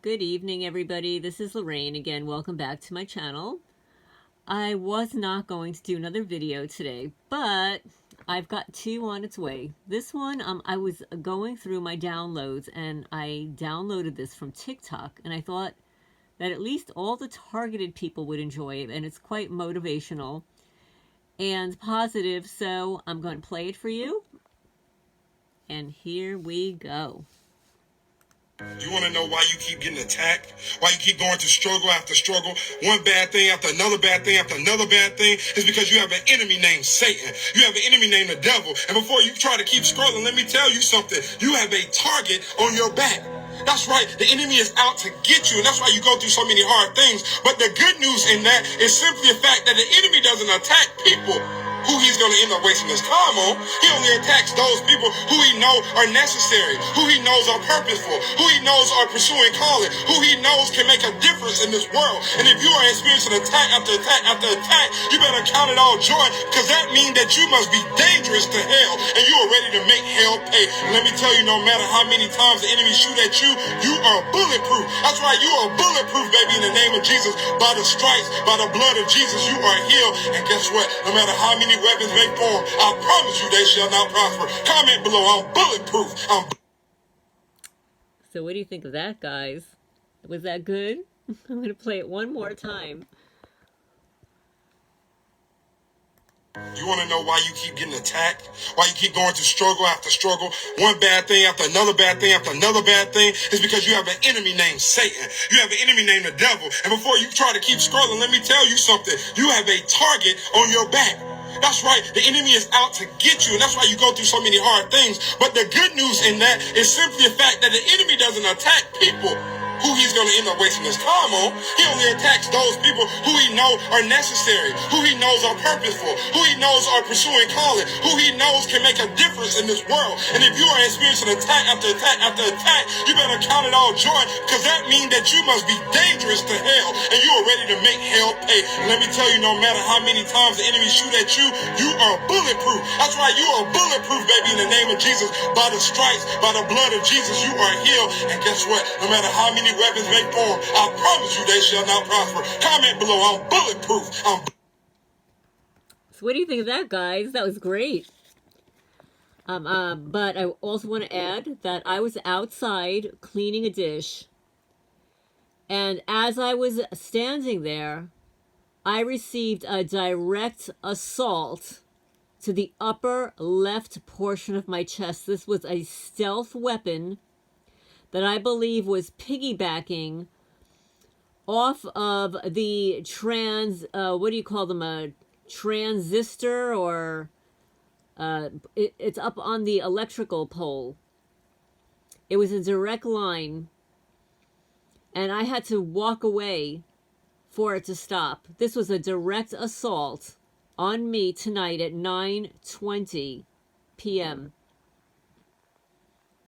Good evening, everybody. This is Lorraine again. Welcome back to my channel. I was not going to do another video today, but I've got two on its way. This one, I was going through my downloads and I downloaded this from TikTok, and I thought that at least all the targeted people would enjoy it, and it's quite motivational and positive, so I'm going to play it for you. And here we go. You want to know why you keep getting attacked? Why you keep going through struggle after struggle? One bad thing after another bad thing after another bad thing is because you have an enemy named Satan. You have an enemy named the devil. And before you try to keep scrolling, let me tell you something. You have a target on your back. That's right. The enemy is out to get you. And that's why you go through so many hard things. But the good news in that is simply the fact that the enemy doesn't attack people who he's going to end up wasting his time on. He only attacks those people who he knows are necessary, who he knows are purposeful, who he knows are pursuing calling, who he knows can make a difference in this world. And if you are experiencing attack after attack after attack, you better count it all joy, because that means that you must be dangerous to hell and you are ready to make hell pay. And let me tell you, no matter how many times the enemy shoot at you, you are bulletproof. That's right, you are bulletproof, baby, in the name of Jesus. By the stripes, by the blood of Jesus, you are healed. And guess what? No matter how many weapons may form, I promise you they shall not prosper. Comment below. I'm bulletproof. So what do you think of that, guys? Was that good? I'm going to play it one more time. You want to know why you keep getting attacked? Why you keep going through struggle after struggle? One bad thing after another bad thing after another bad thing is because you have an enemy named Satan. You have an enemy named the devil. And before you try to keep scrolling, let me tell you something. You have a target on your back. That's right. The enemy is out to get you. And that's why you go through so many hard things. But the good news in that is simply the fact that the enemy doesn't attack people who he's going to end up wasting his time on. He only attacks those people who he knows are necessary, who he knows are purposeful, who he knows are pursuing calling, who he knows can make a difference in this world. And if you are experiencing attack after attack after attack, you better count it all joy, because that means that you must be dangerous to hell and you are ready to make hell pay. And let me tell you, no matter how many times the enemy shoot at you, you are bulletproof. That's right, you are bulletproof, baby, in the name of Jesus. By the stripes, by the blood of Jesus, you are healed. And guess what? No matter how many weapons may form, I promise you they shall not prosper. Comment below. I'm bulletproof. So what do you think of that, guys? That was great. But I also want to add that I was outside cleaning a dish, and as I was standing there, I received a direct assault to the upper left portion of my chest. This was a stealth weapon that I believe was piggybacking off of the what do you call them, a transistor, or it's up on the electrical pole. It was a direct line, and I had to walk away for it to stop. This was a direct assault on me tonight at 9:20 p.m.